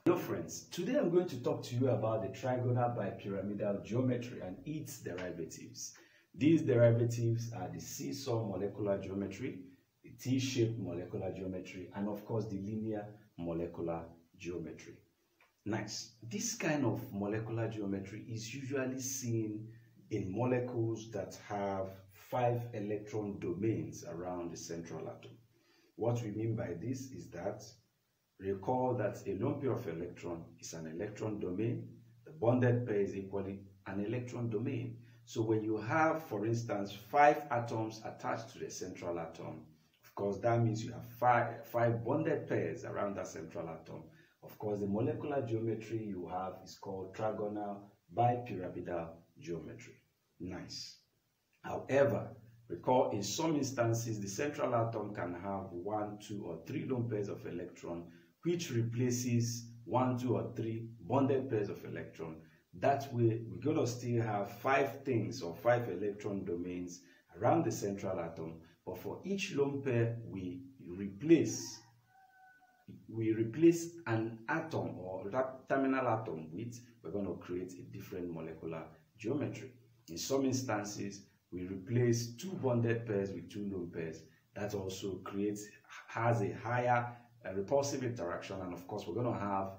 Hello friends, today I'm going to talk to you about the trigonal bipyramidal geometry and its derivatives. These derivatives are the seesaw molecular geometry, the T-shaped molecular geometry, and of course the linear molecular geometry. Nice. This kind of molecular geometry is usually seen in molecules that have 5 electron domains around the central atom. What we mean by this is that recall that a lone pair of electron is an electron domain. The bonded pair is equally an electron domain. So when you have, for instance, 5 atoms attached to the central atom, of course, that means you have five bonded pairs around that central atom. Of course, the molecular geometry you have is called trigonal bipyramidal geometry. Nice. However, recall in some instances, the central atom can have 1, 2, or 3 lone pairs of electrons, which replaces 1, 2, or 3 bonded pairs of electrons. That way, we're going to still have 5 things or 5 electron domains around the central atom, but for each lone pair, we replace an atom or that terminal atom with, we're going to create a different molecular geometry. In some instances, we replace 2 bonded pairs with 2 lone pairs. That also has a higher repulsive interaction, and of course, we're going to have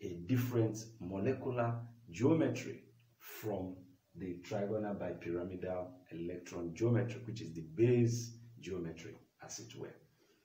a different molecular geometry from the trigonal bipyramidal electron geometry, which is the base geometry, as it were.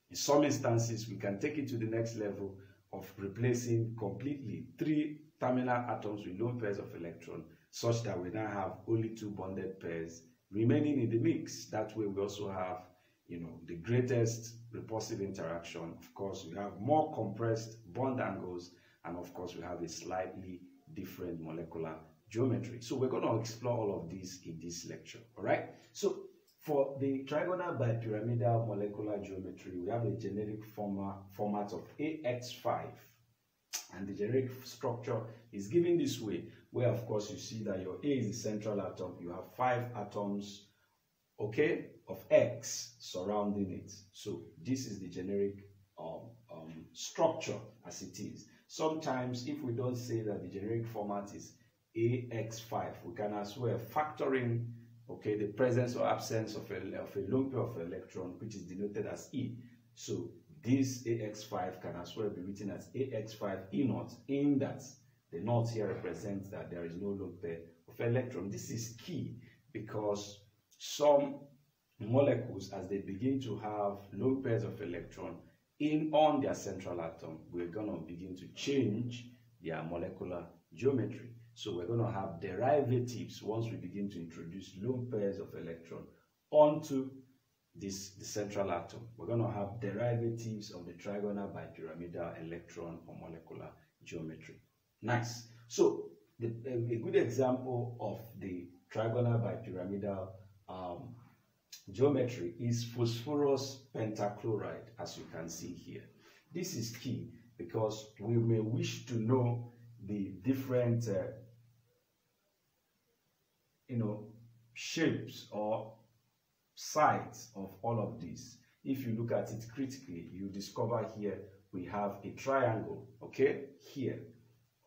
In some instances, we can take it to the next level of replacing completely 3 terminal atoms with lone pairs of electrons, such that we now have only 2 bonded pairs remaining in the mix. That way, we also have, the greatest repulsive interaction. Of course, we have more compressed bond angles, and of course, we have a slightly different molecular geometry. So we're going to explore all of this in this lecture. All right. So for the trigonal bipyramidal molecular geometry, we have a generic format of AX5. And the generic structure is given this way, where of course you see that your A is the central atom. You have 5 atoms, okay, of X surrounding it. So this is the generic structure as it is. Sometimes if we don't say that the generic format is AX5, we can as well factor in, okay, the presence or absence of a lone pair of electron, which is denoted as E. So this AX5 can as well be written as AX5 E naught, in that the naught here represents that there is no lone pair of electron. This is key because some molecules, as they begin to have lone pairs of electron on their central atom, we're going to begin to change their molecular geometry. So we're going to have derivatives once we begin to introduce lone pairs of electron onto the central atom. We're going to have derivatives of the trigonal bipyramidal electron or molecular geometry. Nice. So a good example of the trigonal bipyramidal geometry is phosphorus pentachloride, as you can see here. This is key because we may wish to know the different shapes or sides of all of these. If you look at it critically, you discover here we have a triangle, okay, here,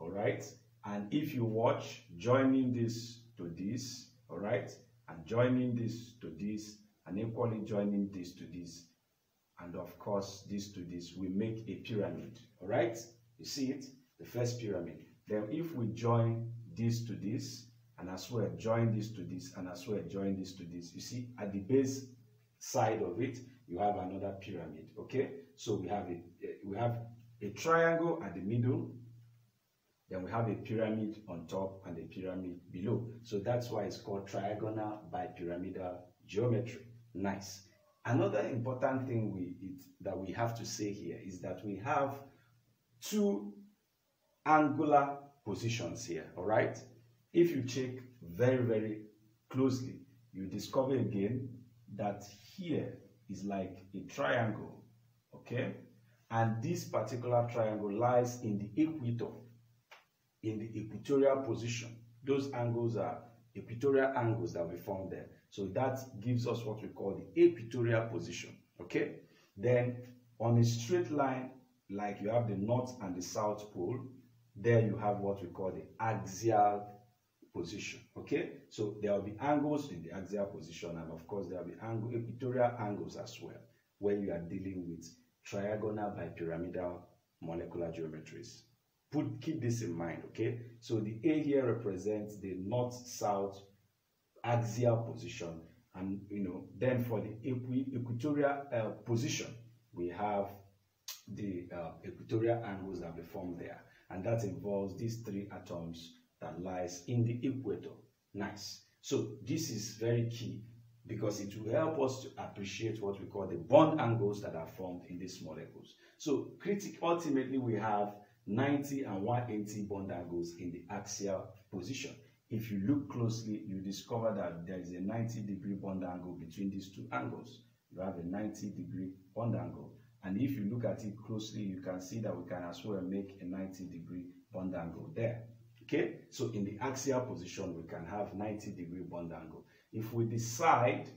all right. And if you watch, joining this to this, all right, and joining this to this, and equally joining this to this, and of course this to this, we make a pyramid. All right, you see it, the first pyramid. Then if we join this to this, and as well join this to this, and as well join this to this, you see at the base side of it you have another pyramid. Okay, so we have a triangle at the middle, then we have a pyramid on top and a pyramid below. So that's why it's called trigonal bipyramidal geometry. Nice. Another important thing that we have to say here is that we have 2 angular positions here. All right, if you check very, very closely, you discover again that here is like a triangle, okay, and this particular triangle lies in the equator, in the equatorial position. Those angles are equatorial angles that we form there. So that gives us what we call the equatorial position, okay. Then on a straight line like you have the north and the south pole, there you have what we call the axial position. Okay, so there will be angles in the axial position, and of course there will be equatorial angles as well when you are dealing with trigonal bipyramidal molecular geometries. Keep this in mind. Okay, so the A here represents the north-south axial position, and then for the equatorial position, we have the equatorial angles that we formed there, and that involves these three atoms that lies in the equator. Nice. So this is very key because it will help us to appreciate what we call the bond angles that are formed in these molecules. So ultimately we have 90 and 180 bond angles in the axial position. If you look closely, you discover that there is a 90-degree bond angle between these two angles. You have a 90-degree bond angle. And if you look at it closely, you can see that we can as well make a 90-degree bond angle there. Okay, so in the axial position, we can have 90-degree bond angle. If we decide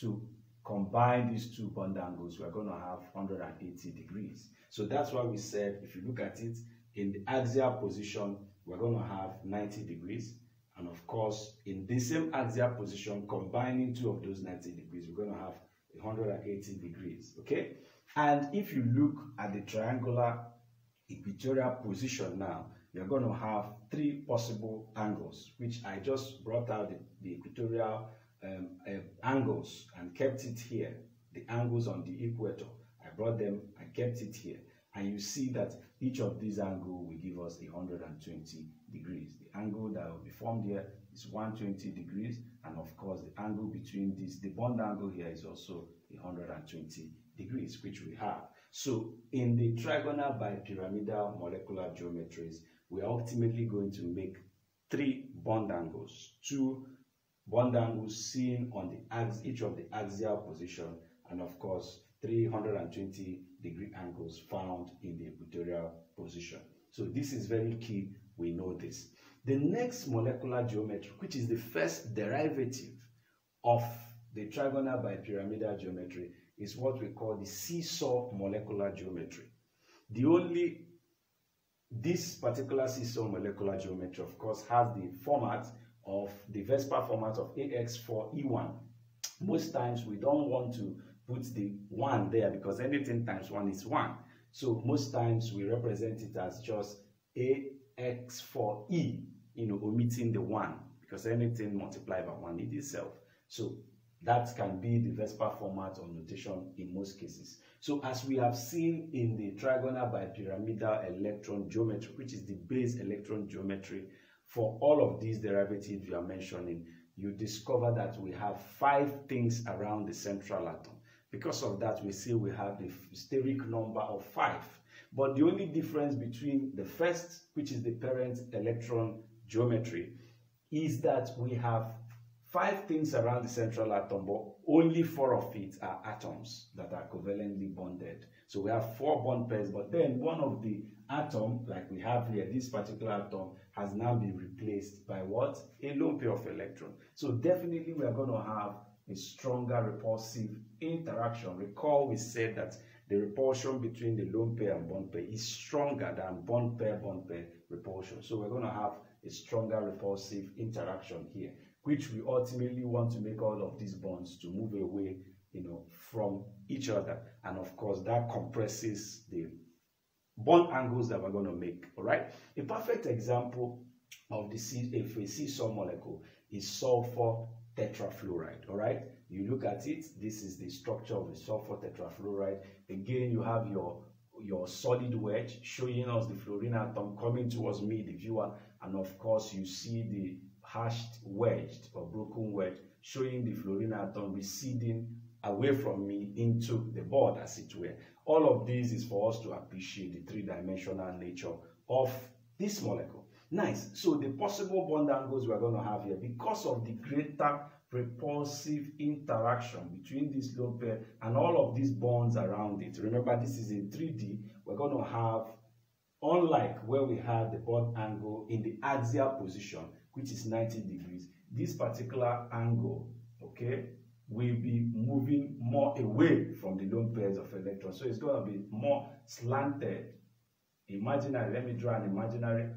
to combine these two bond angles, we're going to have 180 degrees. So that's why we said, if you look at it, in the axial position, we're going to have 90 degrees. And of course, in the same axial position, combining two of those 90 degrees, we're going to have 180 degrees. Okay, and if you look at the triangular equatorial position now, you're going to have three possible angles, which I just brought out the equatorial angles and kept it here. The angles on the equator, I brought them and kept it here. And you see that each of these angles will give us 120 degrees. The angle that will be formed here is 120 degrees. And of course, the angle between these, the bond angle here is also 120 degrees, which we have. So in the trigonal bipyramidal molecular geometries, we are ultimately going to make three bond angles, two bond angles seen on the each of the axial position, and of course 320-degree angles found in the equatorial position. So this is very key, we know this. The next molecular geometry, which is the first derivative of the trigonal bipyramidal geometry, is what we call the seesaw molecular geometry. This particular seesaw molecular geometry, of course, has the format of the VSEPR format of AX4E1. Most times we don't want to put the 1 there because anything times 1 is 1. So most times we represent it as just AX4E, omitting the 1, because anything multiplied by 1 is itself. So that can be the VSEPR format or notation in most cases. So as we have seen in the trigonal bipyramidal electron geometry, which is the base electron geometry, for all of these derivatives you are mentioning, you discover that we have 5 things around the central atom. Because of that, we see we have the steric number of 5. But the only difference between the first, which is the parent electron geometry, is that we have 5 things around the central atom, but only 4 of it are atoms that are covalently bonded. So we have 4 bond pairs, but then one of the atom, like we have here, this particular atom, has now been replaced by what? A lone pair of electrons. So definitely we are going to have a stronger repulsive interaction. Recall we said that the repulsion between the lone pair and bond pair is stronger than bond pair repulsion. So we're going to have a stronger repulsive interaction here, which we ultimately want to make all of these bonds to move away, from each other. And of course, that compresses the bond angles that we're going to make. All right. A perfect example of a seesaw molecule is sulfur tetrafluoride. All right. You look at it. This is the structure of the sulfur tetrafluoride. Again, you have your solid wedge showing us the fluorine atom coming towards me, the viewer, and of course you see the hashed wedged or broken wedge showing the fluorine atom receding away from me into the board, as it were. All of this is for us to appreciate the three-dimensional nature of this molecule. Nice. So the possible bond angles we're going to have here, because of the greater repulsive interaction between this lone pair and all of these bonds around it. Remember, this is in 3D. We're going to have, unlike where we have the bond angle in the axial position, which is 90 degrees, this particular angle, okay, will be moving more away from the lone pairs of electrons. So it's going to be more slanted imaginary. Let me draw an imaginary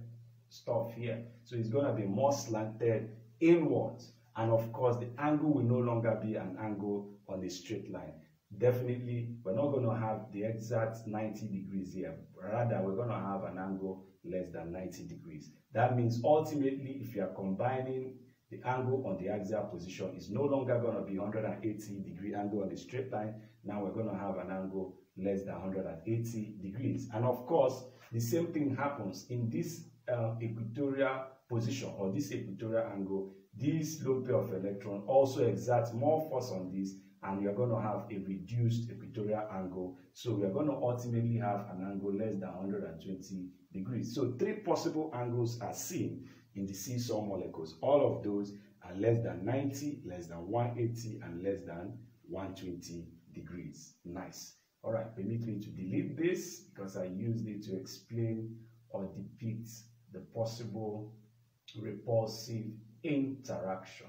stuff here. So it's going to be more slanted inwards. And of course, the angle will no longer be an angle on a straight line. Definitely, we're not going to have the exact 90 degrees here. Rather, we're going to have an angle less than 90 degrees. That means ultimately, if you are combining the angle on the axial position, it's no longer going to be 180-degree angle on the straight line. Now we're going to have an angle less than 180 degrees. And of course, the same thing happens in this equatorial position or this equatorial angle. This lone pair of electrons also exerts more force on this, and we are going to have a reduced equatorial angle. So we are going to ultimately have an angle less than 120 degrees. So three possible angles are seen in the seesaw molecules. All of those are less than 90, less than 180, and less than 120 degrees. Nice. All right, permit me to delete this because I used it to explain or depict the possible repulsive interaction.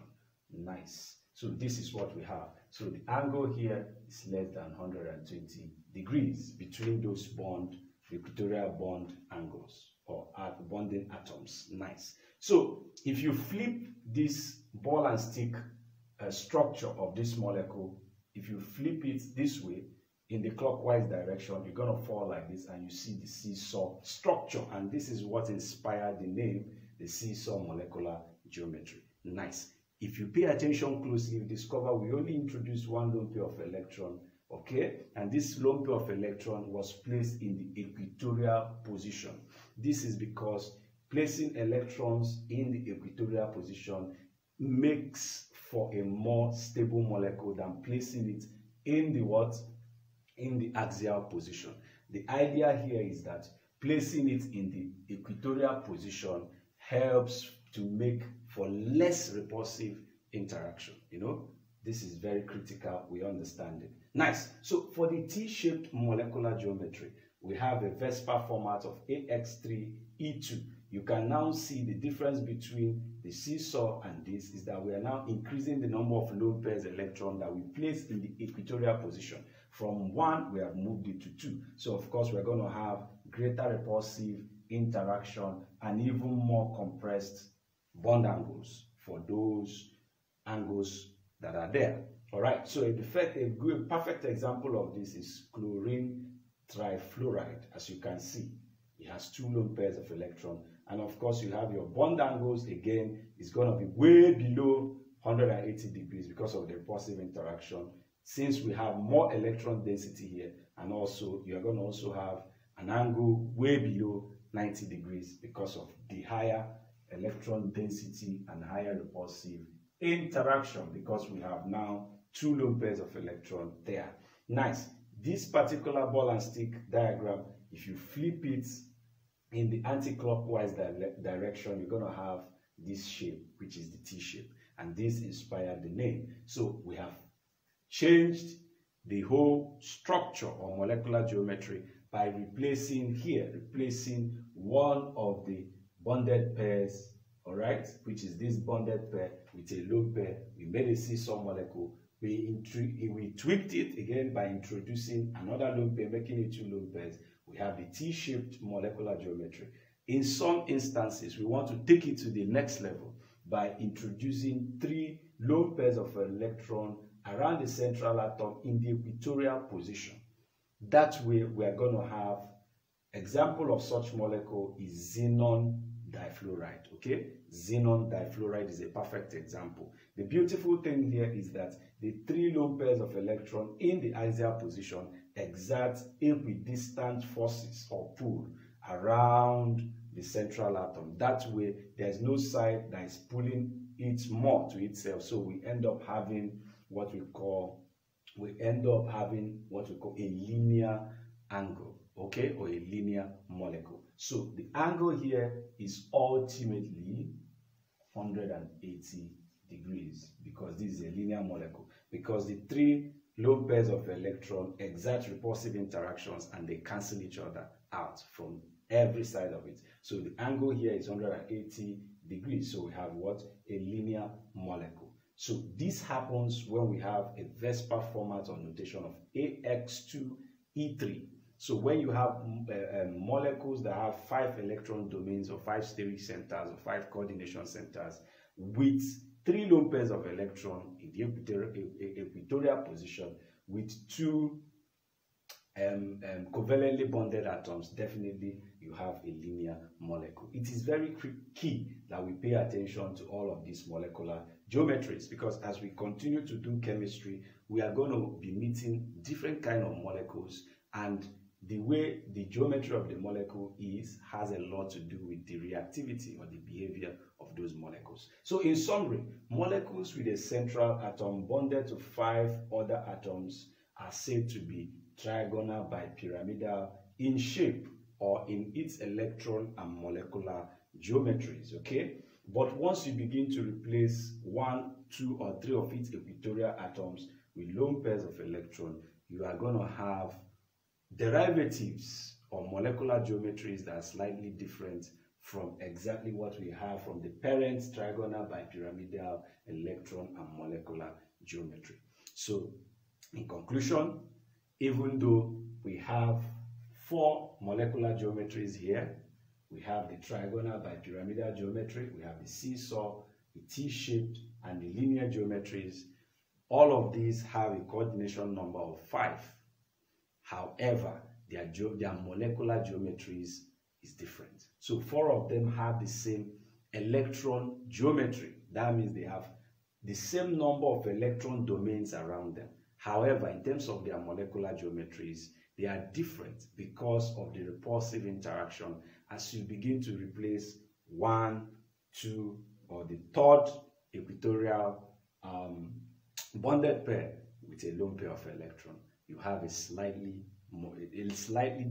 Nice. So this is what we have. So the angle here is less than 120 degrees between those equatorial bond angles or bonding atoms. Nice. So if you flip this ball and stick structure of this molecule, if you flip it this way in the clockwise direction, you're going to fall like this, and you see the seesaw structure. And this is what inspired the name, the seesaw molecular geometry. Nice. If you pay attention closely, you discover we only introduced one lone pair of electron, okay? And this lone pair of electron was placed in the equatorial position. This is because placing electrons in the equatorial position makes for a more stable molecule than placing it in the what? In the axial position. The idea here is that placing it in the equatorial position helps to make for less repulsive interaction. You know, this is very critical. We understand it. Nice. So for the T-shaped molecular geometry, we have a VSEPR format of AX3E2. You can now see the difference between the seesaw and this is that we are now increasing the number of lone pairs electron that we place in the equatorial position. From 1, we have moved it to 2. So of course, we're going to have greater repulsive interaction and even more compressed bond angles for those angles that are there. All right, so a perfect example of this is chlorine trifluoride. As you can see, it has 2 lone pairs of electrons, and of course you have your bond angles. Again, it's going to be way below 180 degrees because of the repulsive interaction, since we have more electron density here, and also you are going to also have an angle way below 90 degrees because of the higher electron density and higher repulsive interaction, because we have now 2 lone pairs of electron there. Nice. This particular ball and stick diagram, if you flip it in the anti-clockwise direction, you're going to have this shape, which is the T shape, and this inspired the name. So we have changed the whole structure or molecular geometry by replacing one of the bonded pairs, all right, which is this bonded pair with a lone pair. We made a seesaw molecule. We tweaked it again by introducing another lone pair, making it 2 lone pairs. We have the T-shaped molecular geometry. In some instances, we want to take it to the next level by introducing 3 lone pairs of electron around the central atom in the equatorial position. That way, we are going to have example of such molecule is xenon difluoride. Okay, xenon difluoride is a perfect example. The beautiful thing here is that the 3 lone pairs of electron in the axial position exert equidistant forces or pull around the central atom. That way, there's no side that is pulling it more to itself. So we end up having what we call a linear angle, okay, or a linear molecule. So the angle here is ultimately 180 degrees because this is a linear molecule, because the 3 lone pairs of electrons exert repulsive interactions and they cancel each other out from every side of it. So the angle here is 180 degrees. So we have what? A linear molecule. So this happens when we have a VSEPR format or notation of AX2E3. So when you have molecules that have 5 electron domains or 5 steric centers or 5 coordination centers with 3 lone pairs of electron in the equatorial position with 2 covalently bonded atoms, definitely you have a linear molecule. It is very key that we pay attention to all of these molecular geometries, because as we continue to do chemistry, we are going to be meeting different kind of molecules, and the way the geometry of the molecule has a lot to do with the reactivity or the behavior of those molecules. So in summary, molecules with a central atom bonded to 5 other atoms are said to be trigonal bipyramidal in shape or in its electron and molecular geometries, okay? But once you begin to replace 1, 2, or 3 of its equatorial atoms with lone pairs of electrons, you are going to have derivatives or molecular geometries that are slightly different from exactly what we have from the parent trigonal bipyramidal electron and molecular geometry. So, in conclusion, even though we have 4 molecular geometries here, we have the trigonal bipyramidal geometry, we have the seesaw, the T-shaped, and the linear geometries. All of these have a coordination number of 5. However, their molecular geometries is different. So 4 of them have the same electron geometry. That means they have the same number of electron domains around them. However, in terms of their molecular geometries, they are different because of the repulsive interaction as you begin to replace 1, 2, or the 3rd equatorial bonded pair with a lone pair of electron. You have a slightly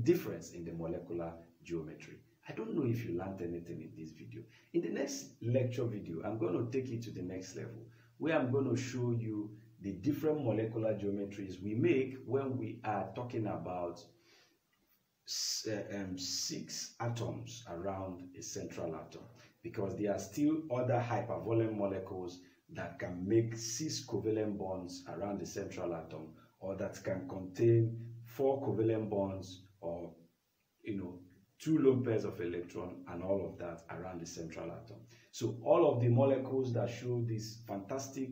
difference in the molecular geometry. I don't know if you learned anything in this video. In the next lecture video, I'm going to take it to the next level, where I'm going to show you the different molecular geometries we make when we are talking about 6 atoms around a central atom, because there are still other hypervalent molecules that can make 6 covalent bonds around the central atom, or that can contain 4 covalent bonds, or 2 lone pairs of electron and all of that around the central atom. So all of the molecules that show these fantastic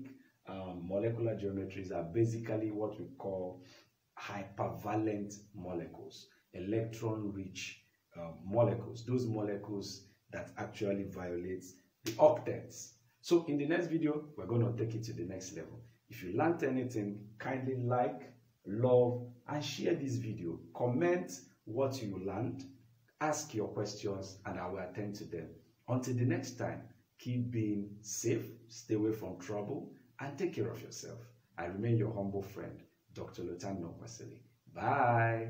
molecular geometries are basically what we call hypervalent molecules, electron-rich molecules, those molecules that actually violate the octets. So in the next video, we're going to take it to the next level. If you learned anything, kindly like, love, and share this video. Comment what you learned, ask your questions, and I will attend to them. Until the next time, keep being safe, stay away from trouble, and take care of yourself. I remain your humble friend, Dr. Lotan Nokwasili. Bye.